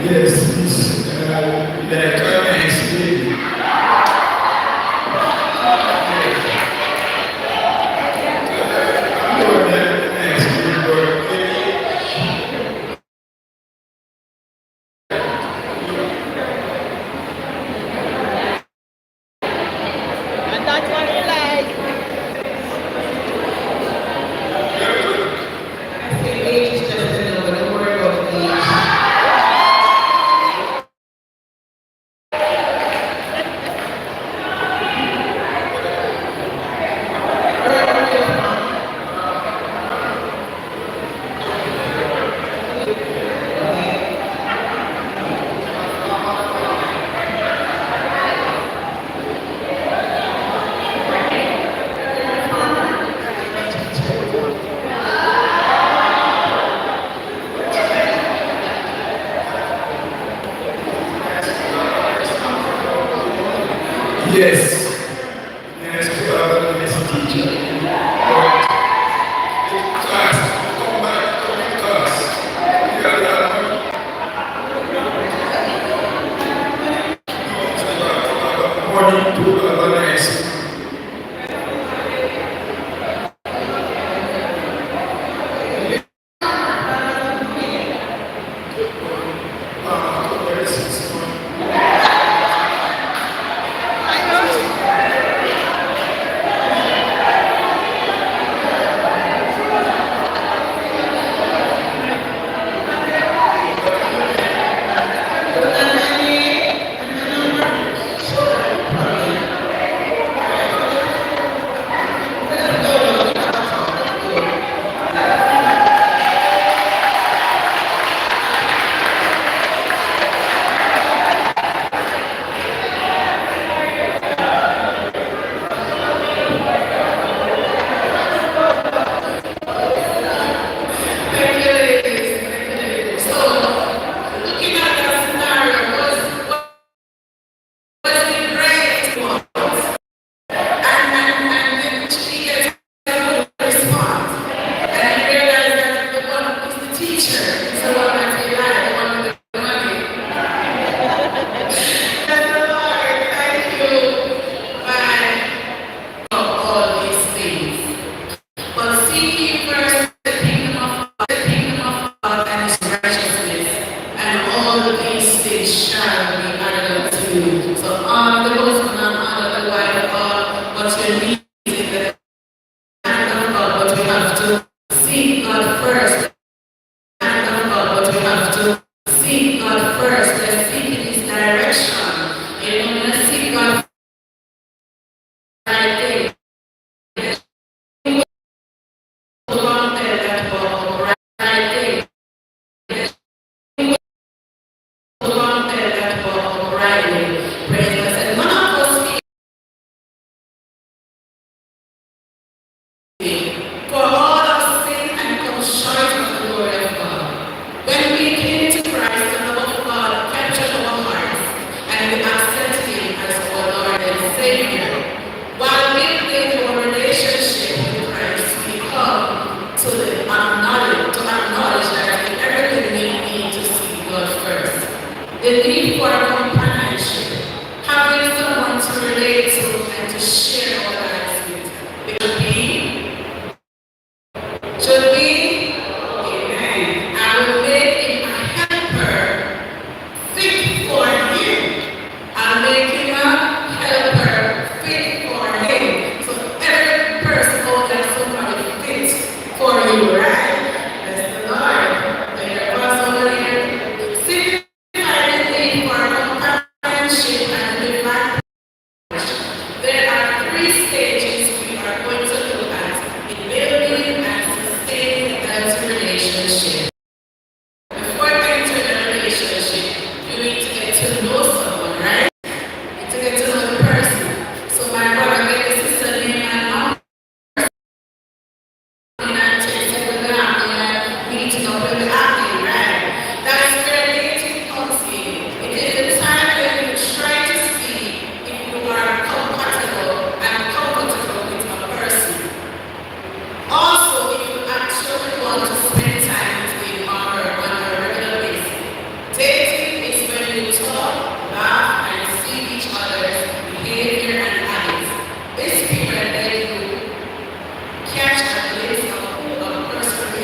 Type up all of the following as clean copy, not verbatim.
Yes, please. The camera is ready. And that's what we like. Age is just a number. Don't worry about the age. Yes. Yes, we are the best teacher. But in class, come back, come in class. You are the morning to organize.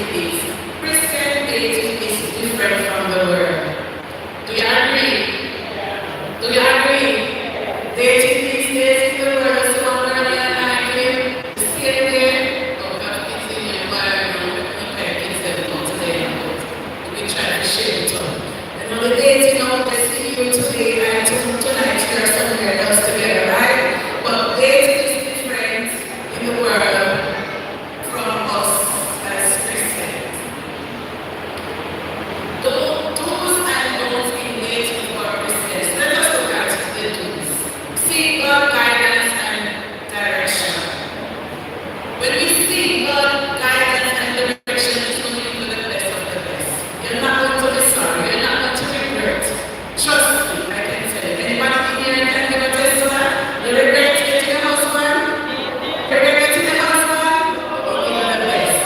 dating is. Christian dating is different from the world. Do you agree? Do you agree? Dating these days in the world is one where they are like you. Stay there. Oh, that kids in your environment. Okay, kids that don't today. We try to share it all. And on the dating out, I see you today and tonight you're somewhere else together, right? But dating is different in the world from us as Christians. Do's and don'ts in dating for Christians. Let us look at the do's. Seek God guidance and direction. When we seek God guidance and direction, it's going to be for the best of the best. You're not going to be sorry. You're not going to regret. Trust me, I can tell you. Anybody in here can give a testimony? You regret getting a husband? Regret getting a husband? You'll be the best.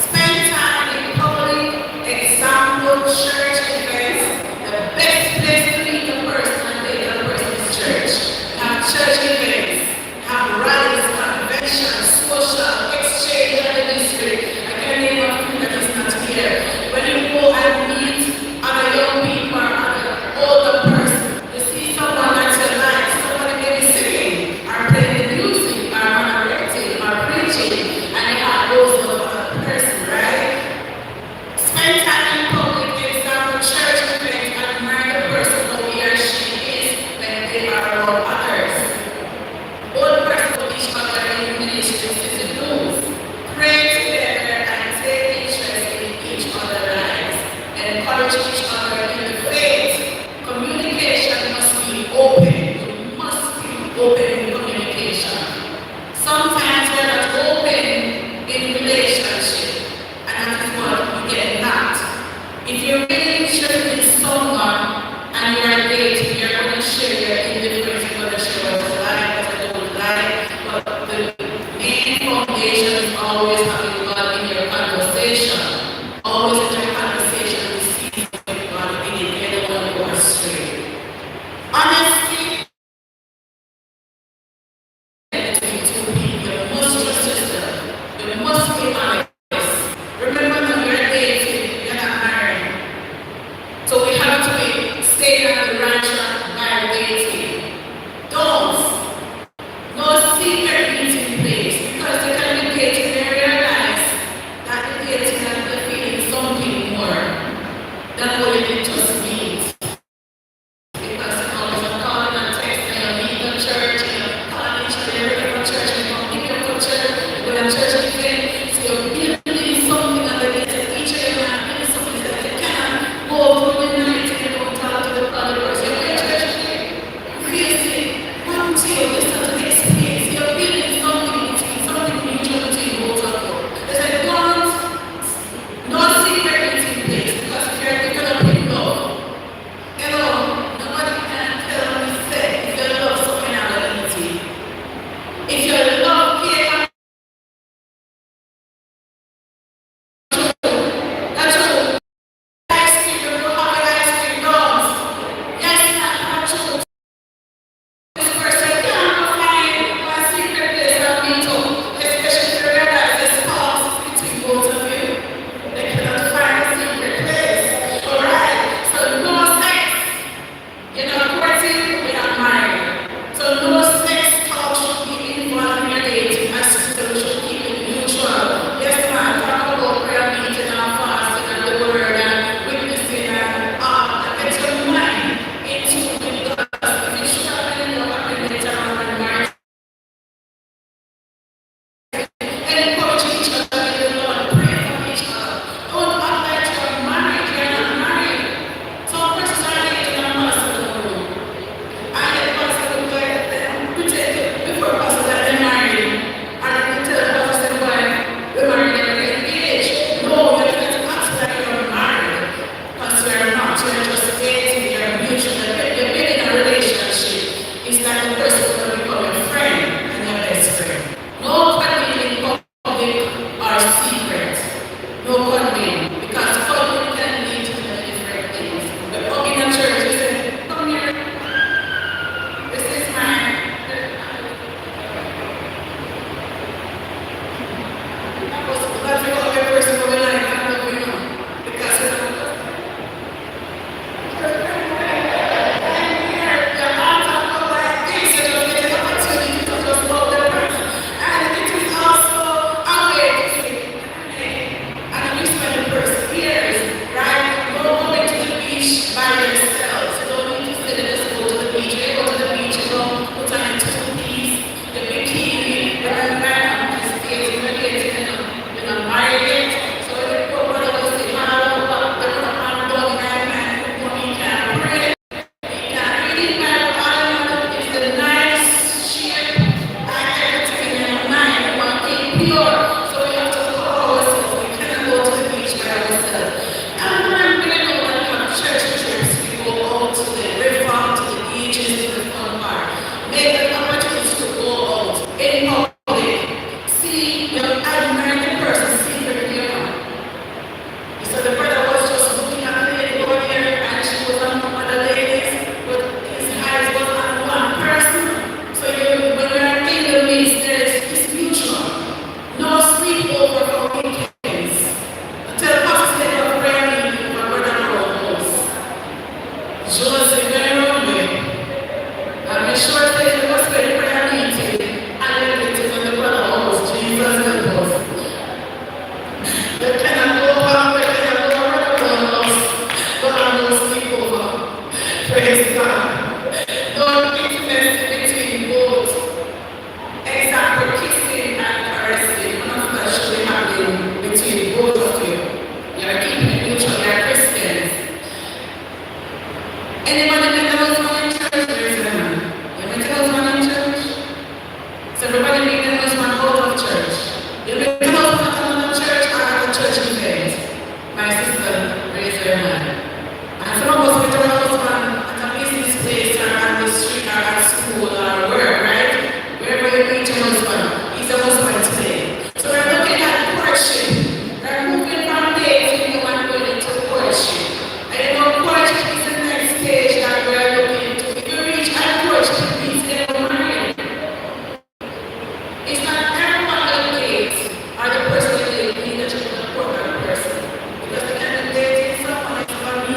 Spend time in public, example, church events. The best place to meet a person and date a person is church. Have church events, have rallies, conventions, social exchange and ministry. I can name a few that is not here. When you go and meet other young people or other older person, you see someone that you like, somebody may be singing, or playing the music, or moderating, or preaching, and you have those of other person, right? Spend time in public, example, church events, admire the person who he or she is when they are around others. Both persons of each other in ministry is the do's. Pray together and take interest in each other's lives. Encourage each other in the faith. Communication must be open. You must be open in communication. Sometimes we're not open in relationship, and that is what we get not. If you're really interested in someone and you're dating, you're going to share your indifference, you're going to share what you like, what you don't like, but the main foundation is always having God in your conversation. Always in your conversation, you see God in it, you're the one who are straight. Honesty between two people, you must trust yourself. You must be honest. Remember that you're dating, you're not married. So we have to be staying on the right track by dating. Don't. No secret meeting place, because they can be dating and realize that the dating and the feeling something more than what you did just meet. Because you know, you're calling and texting, you meet at church, you're calling each other, you're ready for church, you don't pick up for church, you go to church event, so you're building something on the dating. Each of you are building something that you can't go through the night and you don't talk to the other person. You're in church today, feel sick, come to you, you start to experience, you're building something between, something mutual between both of you. There's like, no secret meeting place, because if you're developing love,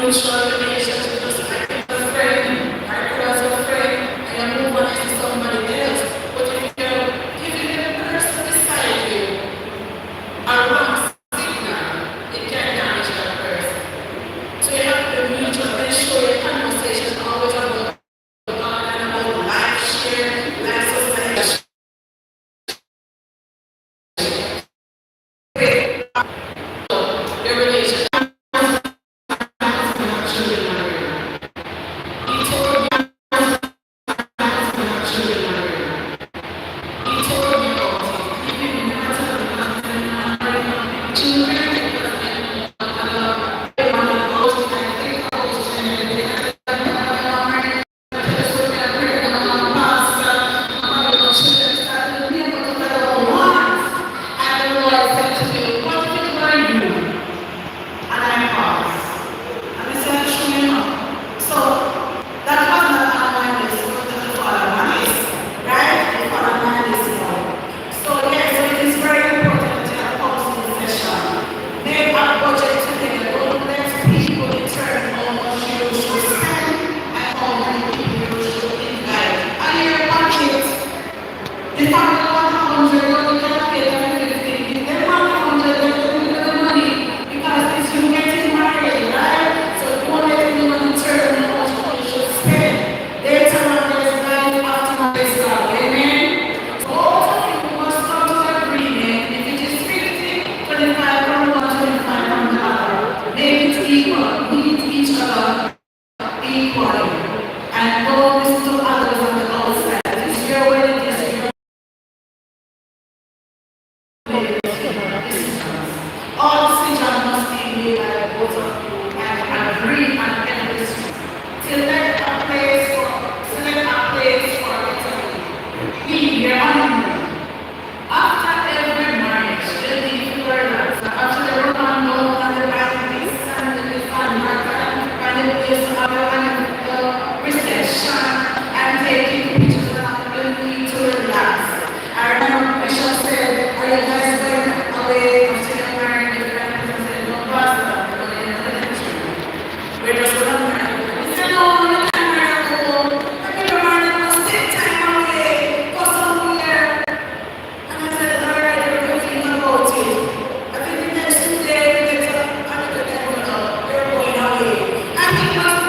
mutual relationship, just like a friend, like you as a friend, and you move on to somebody else. But if you're giving the person beside you a wrong signal, it can damage that person. So you have to be mutual, ensure your conversation always about God and about life share, life society. Your relationship. I think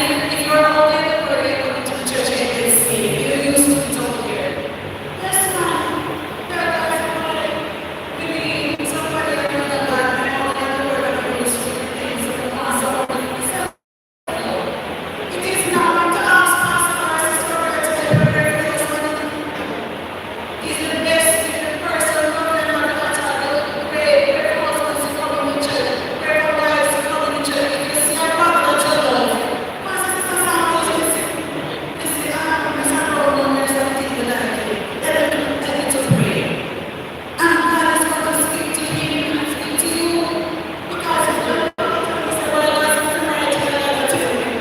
if you're all in the word, you're going to the church and see. You used to be told here. Yes, ma'am. Yeah, that's fine. Maybe somebody that God, I know that the word of the things in the past. It is not up to us, Pastor, or Sister, to deliver this one. He's the best person, Lord, and our God, pray for husbands to come in the church, pray for wives to come in the church. If you see a brother that you love, Pastor, Sister Samuel, you say, Mr. Roman, there's something that I do. Let him to pray. And God is going to speak to him and speak to you, because it's not about him. He said, well, I was to write to another to him.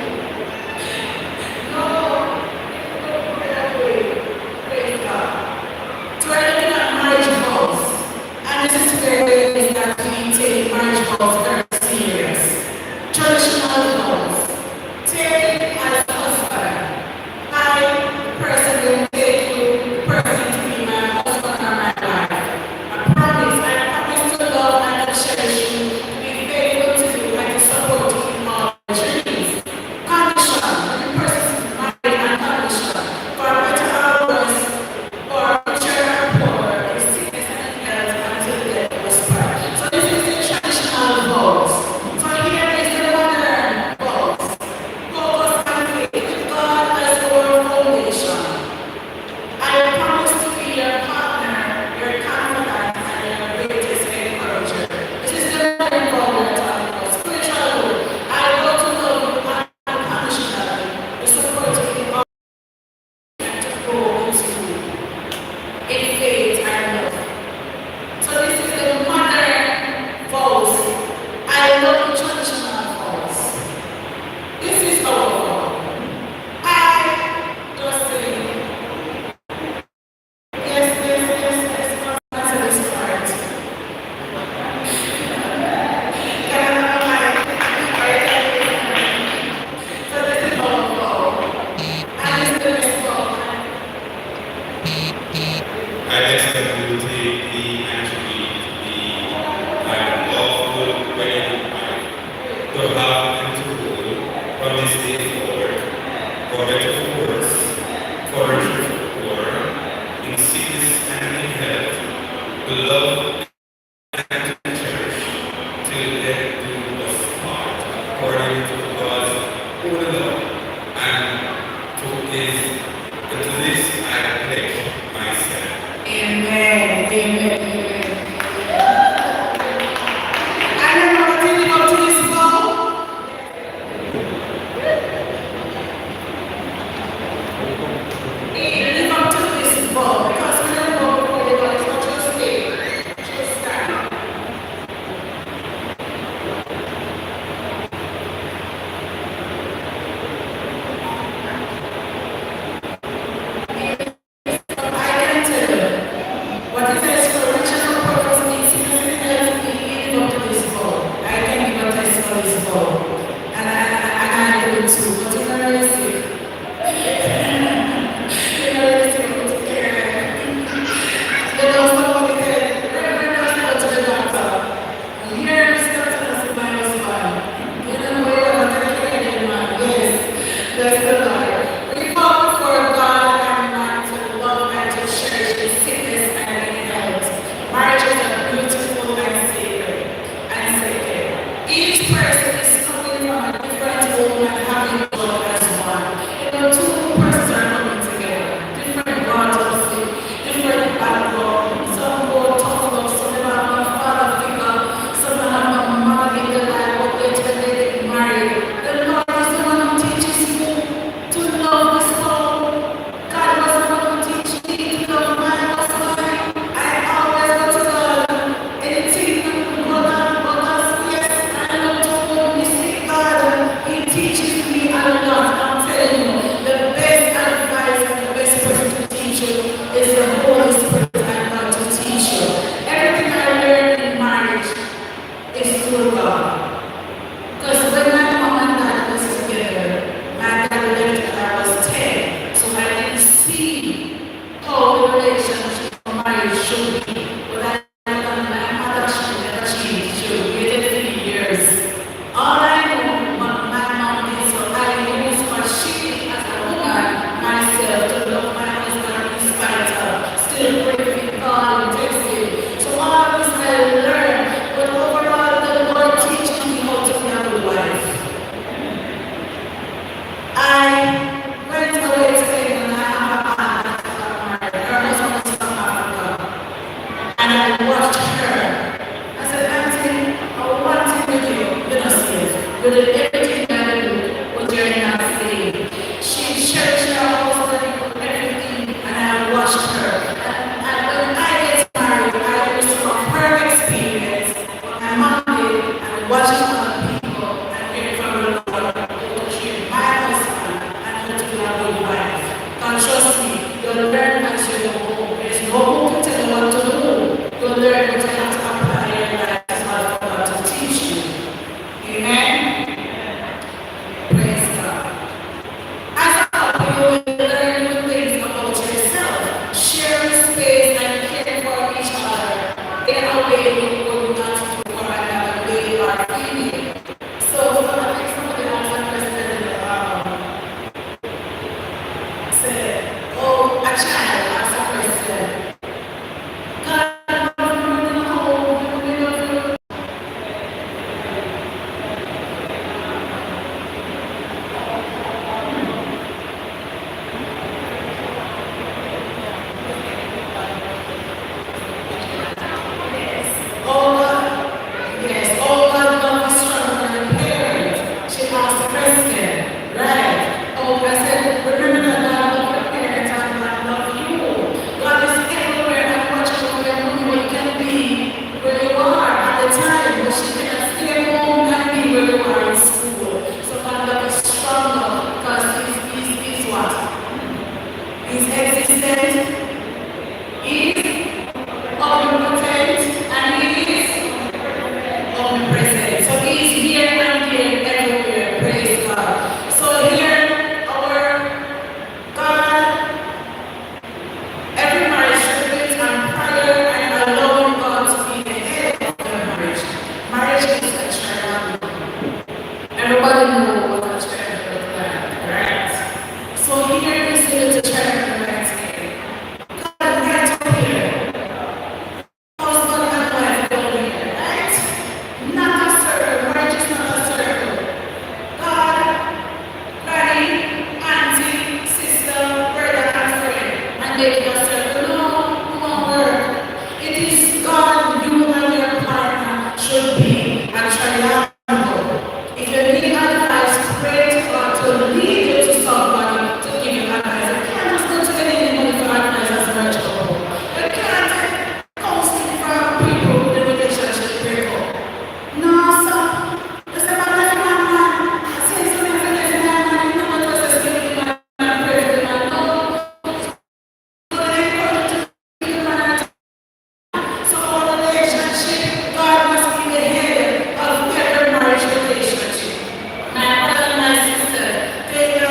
No, don't pray that way. Praise God. So we're looking at marriage vows, and this is where it is that we take marriage vows very serious. Traditional vows. Take it as a husband. I, the person will take you, the person to be my husband or my wife. I promise to love and to cherish you, to be faithful to you, and to support you in all your journeys. Condition, the person is married and condition, for better or worse, or richer or poor, in sickness and health, until death was part. So this is the traditional vows. So here is the modern vows. Focus on faith with God as our foundation. I promise to be your partner, your confidant, and your greatest encourager. This is the modern vow we're talking about. Spiritual vow. I vow to love you unconditionally, to support you in all and to grow into you in faith and love. So this is the modern vows. I love the traditional vows. This is our vow. I just say, yes, answer this part. Can I have a mic? So this is our vow. And this is the next vow. I next step we will take the attribute, the lawful wedding wife, to have and to hold from this day forward, for better for worse, for richer for poor, in sickness and in health, to love and to cherish, till death do us part, according to God's holy law, and to this I pledge myself. Amen. And then we're taking up to this vow. Live up to this vow, because we don't know before God is not just faith. trust me, you'll learn as you go home. There's no one to tell you what to do. You'll learn what you have to apply in your life as well for God to teach you. Amen? Praise God. As a couple, you will learn new things about yourself. Sharing space and caring for each other in a way you would not do for another way you are feeling. So, for the next somebody asked a question, said, oh, a child asked a question. God, oh God, love is stronger than parents. She asked the question, right? Oh, I said, remember that God loved your parents and God loved you. God is everywhere and watching over you. You can be where you are at the time, but she cannot stay home and be where you are in school. So God love is stronger because he's what? He's existent, he's omnipotent, and he is omnipresent. So he's here and here everywhere. Praise God. So here, our God, every marriage should be built on prayer and allowing God to be the head of the marriage. Marriage is a triangle. Everybody knows what a triangle looks like, right? So here is the little triangle right here. God, right up here. Husband and wife down here, right? Not a circle. Marriage is not a circle. God, granny, auntie, sister, brother, and friend, and make it a circle. No, it won't work. It is God, you and your partner should be a triangle. If you need advice, pray to God to lead you to somebody to give you advice. You can't just go to anybody for advice as a marriage couple. You can't take counseling from people with the relationship break up. No, sir. You say, but that's my man. I say something for this man, you know what was the same man, and pray for the man. No. So they encourage you to give the man a so our relationship, God must be the head of every marriage relationship. My brother and my sister, take your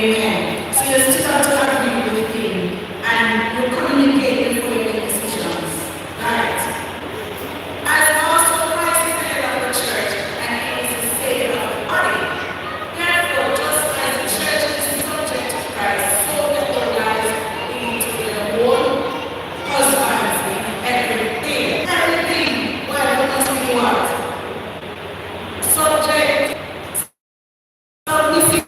Amen. So you still have to agree with him and you communicate before you make decisions. Right? As also Christ is the head of the church and he is the savior of the body. Therefore, just as the church is subject to Christ, so let the wives be to their own husbands in everything. Everything. Well, must be what? Subject. Submissive.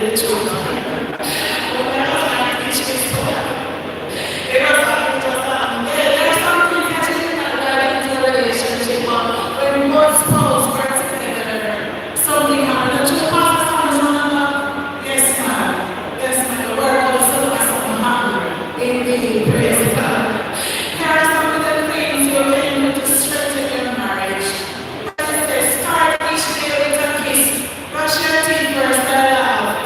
you the truth. When my husband preached me, it was something just there are some things that you cannot guide into a relationship, but when both spouses work together, something happens. Don't you pass the time one another? Yes, ma'am. Yes, ma'am. The work also has something happen. Indeed, praise God. There are some of the things you're able to strengthen your marriage. Start each day with a kiss. Brush your teeth first and laugh.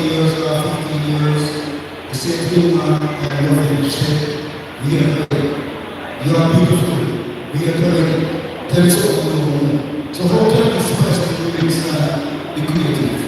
years, 15 years, the same thing and your friendship, we are good. You are beautiful. We are good. There is all. So how can you express the feelings be creative?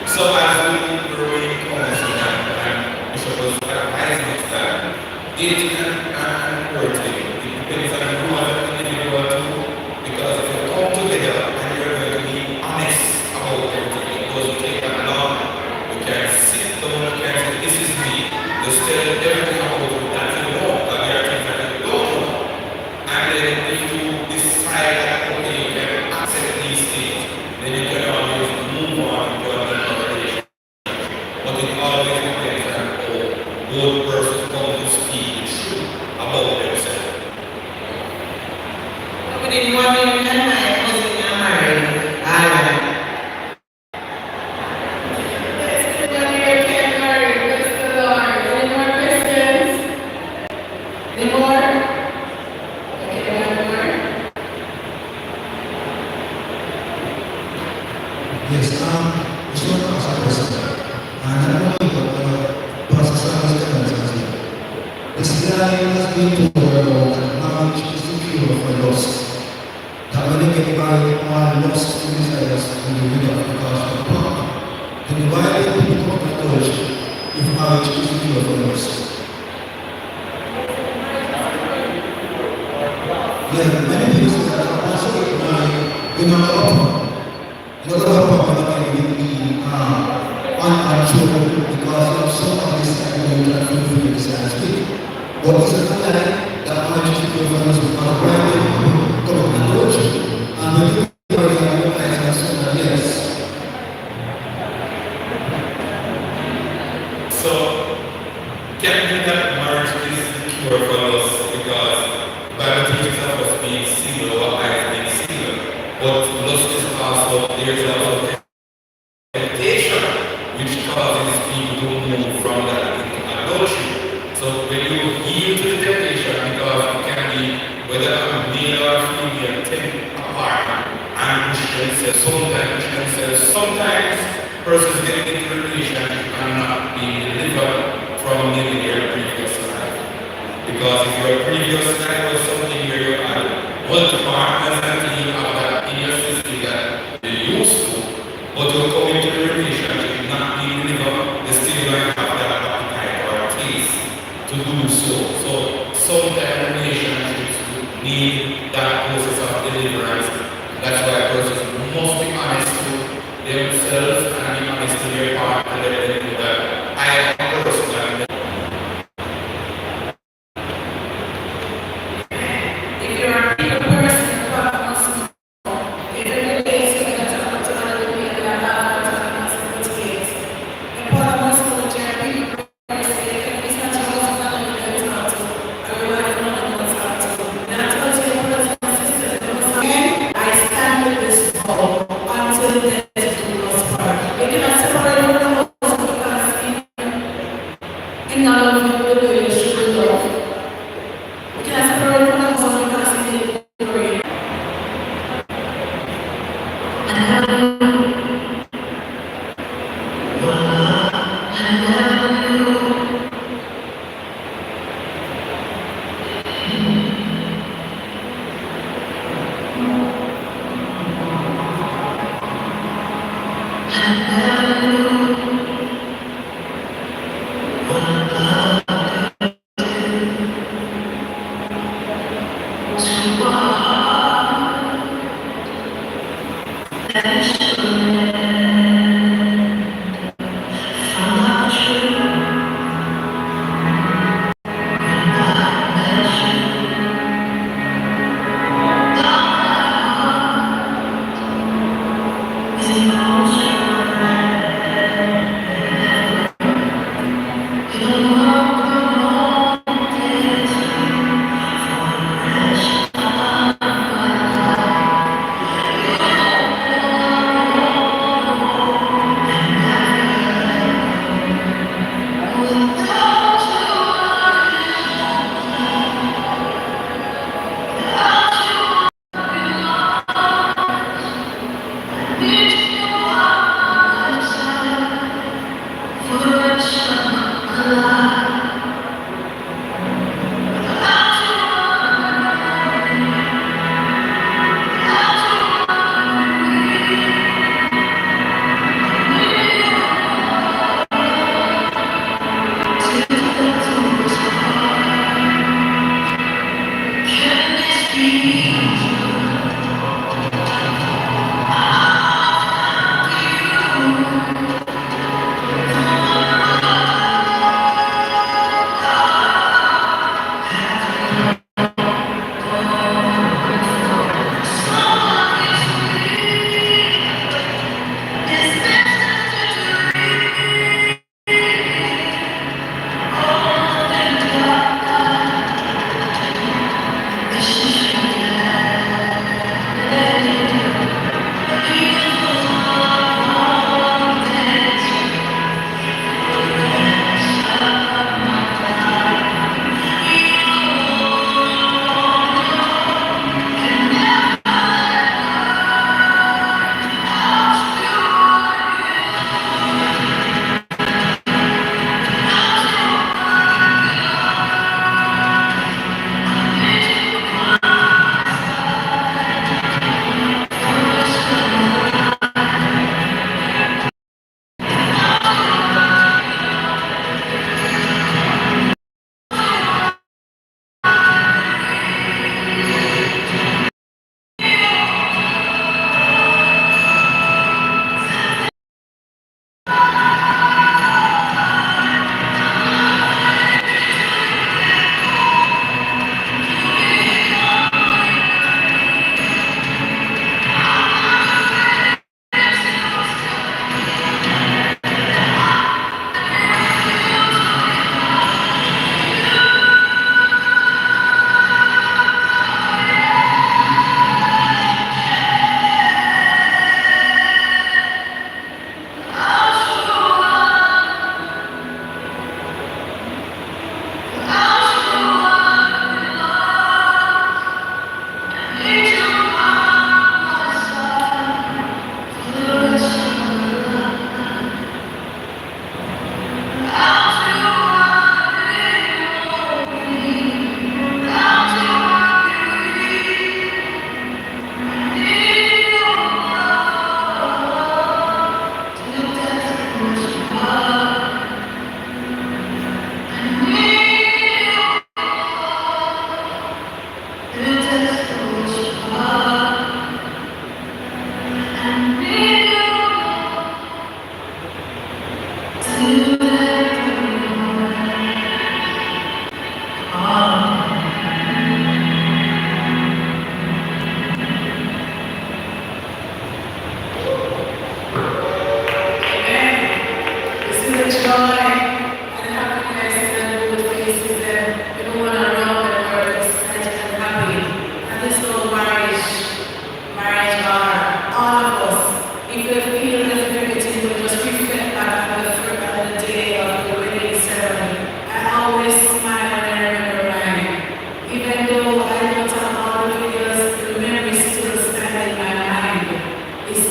So as we were waiting for us, and Bishop was advising us that dating and courting depends on who as an individual too, because if you come together and you're going to be honest about everything, it doesn't take that long. You can sit down, you can say, this is me. You tell everything about you that you know, but there are things that you don't know. And then if you decide that, okay, you can accept these things, then you can always move on to another relationship. But it always depends on how both persons come to speak the truth about themselves. Okay, you want me to get my cousin married? Yes, it's not a person. And I don't know what process this guy has been to world and now he's secure for loss. That when they get married, all lost to his life. marriage is secure for us. Yeah, many people say that once you get married, you're not open. You're not open with the unsure because of some of this happening that fulfill this last week. But it's a fact that marriage is secure for us because of private people come and approach you. And when you realize that yes. So, can we that marriage is secure for us because Bible teaches of us being single or as being single, but lust is also, there's also temptation which causes people to move from that into adultery. So when you yield to the temptation, because it can be whether a male or female take apart and push themselves, sometimes persons get into a relationship and not being delivered from living their previous life. Because if your previous life was something where you had multiple partners and you have that in your system that you're used to, but you come into the relationship not being delivered, they still going to have that appetite or taste to do so. So sometimes relationships need that process of deliverance. That's why persons must be honest to themselves and be honest to their partner and let them know that I am a person that If you're a people person, God must know. If it relates to the autonomy and the responsibility, the God must know that you're a people person. It's not your husband that you talk to, or your wife that you talk to. And I told you, brothers and sisters, I stand with this law until death do us part. You cannot separate from the husband because in all of you, the way you should love. You cannot separate from the husband because he didn't pray.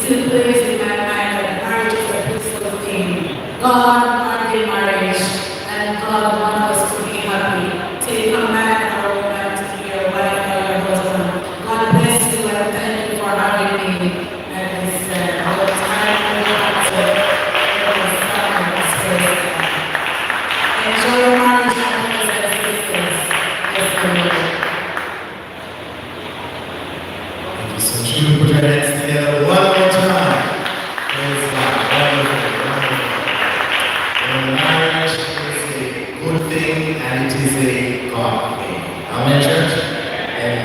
still plays in my mind that marriage is a beautiful thing. God ordained marriage, and God wants us to be happy. Take a man or a woman to be your wife or your husband. God bless you and thank you for having me. And it's our time enjoy your marriage and brothers and sisters. Yes, Lord. Thank you so much. You put your hands together one more time. Praise God. Wonderful, wonderful. And marriage is a good thing and it is a God thing. Amen, church? And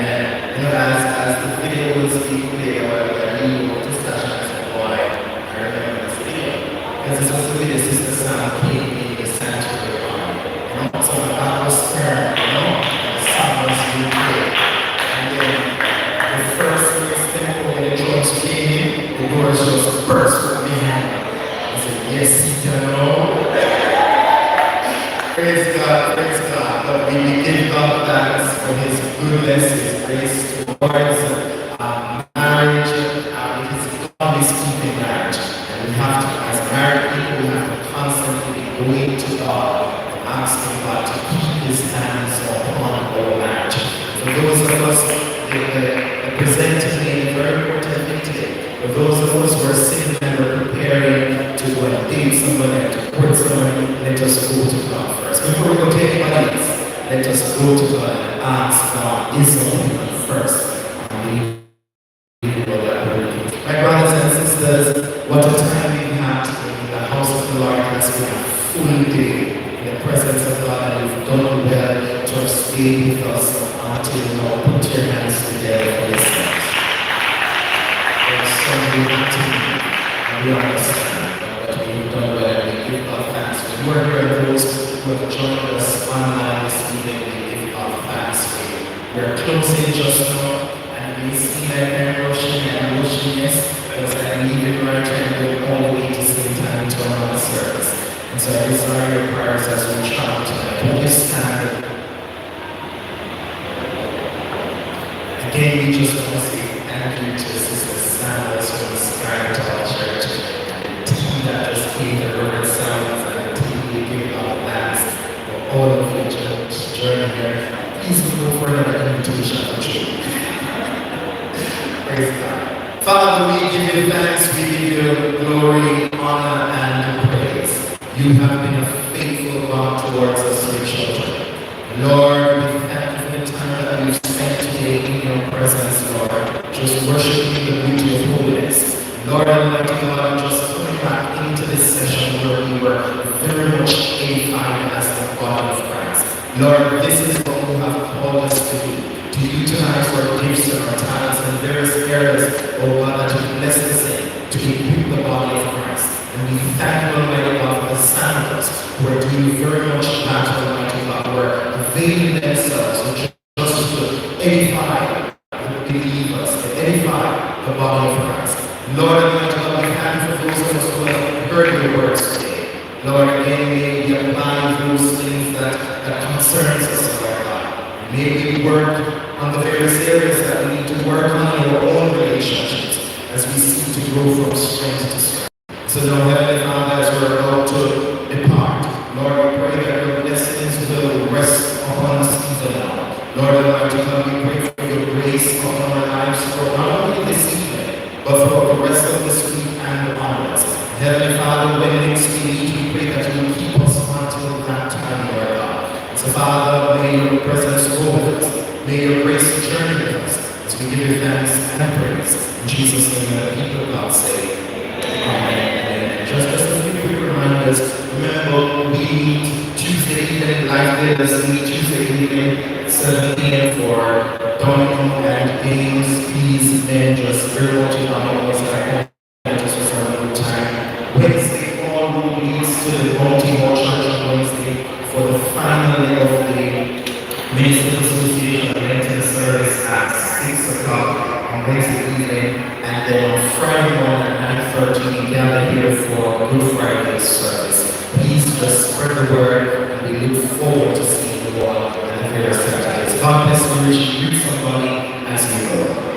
as the video was being played, I knew what discussion I said, boy, I remember this video. Because this was the video Sister Sam came in the sanctuary. So that was her, the song was being played. And then the first step when the drums came in, the doors just burst with me hand. I said, yes, you know. Praise God, praise God. But we give God thanks for His goodness, His grace towards marriage, because God is keeping marriage. And we have to, as married people, we have to constantly be going to God, asking God to keep His hands upon our marriage. For those of us, the presenter made a very important thing today. For those of us who are sitting and we're preparing to go and date somebody and to court somebody, let us go to God first. Before we go to anybody else, let us go to God and ask God, is something first. My brothers and sisters, what a time we had in the house of the Lord has been a full day in the presence of God, and you've done well to have stayed with us until now. Put your hands together for yourselves. There's something happening, and we understand that we've done well, and we give God thanks. We were here, those who have joined us online this evening, we give God thanks for you. We're closing just now, and we see that they're rushing and rushing, yes, because I need it right, and we're all waiting to spend time to another service. And so I desire your prayers as we travel tonight. Will you stand? Again, we just want to say thank you to Sister Sanders for inspiring to our church, and the team that just gave the River Sounds, and the team we give our thanks for all of your journey here. Please go for another invitation for you. Praise God. Father, we give you thanks, we give you glory, honor, and praise. You have been a faithful God towards us, your children. Lord, we thank you for the time that we've spent today in your presence, Lord, just worshiping the beauty of holiness. Lord Almighty God, just coming back into this session where we were very much edified as the body of Christ. Lord, this is what you have called us to do, to utilize our gifts and our talents in various areas, oh God, that you bless us in, to equip the body of Christ. And we thank you, Almighty God, for the sandals who are doing very much that, Almighty God, who are availing themselves just to edify the believers, to edify the body of Christ. Lord Almighty God, we thank you for those of us who have heard your words today. Lord, again, may we apply those things that concerns us, Lord God. May we work on the various areas that we need to work on in our own relationships as we seek to grow from strength to strength. So now, Heavenly Father, as we're about to depart, Lord, we pray that your blessings will rest upon us even now. Lord Almighty God, we pray for your grace upon our lives for not only this evening, but for the rest of this week and onwards. Heavenly Father, when next we meet, we pray that you will keep us until that time, Lord God. So Father, may your presence go with us. May your grace journey with us as we give you thanks and praise. In Jesus' name, let the people of God say, Amen. Just as a few quick reminders, remember we meet Tuesday evening, live leaders meet Tuesday evening, 7 p.m. for dining and games. Please, men, just very much in our homes and just for some good time. Wednesday, all room leads to the multi-hall church on Wednesday for the final leg of the Ministers Association Lenten service at 6 o'clock on Wednesday evening. And then on Friday morning at 9:30, we gather here for Good Friday service. Please just spread the word, and we look forward to seeing you all at the various Saturdays. God bless you, greet somebody as you go.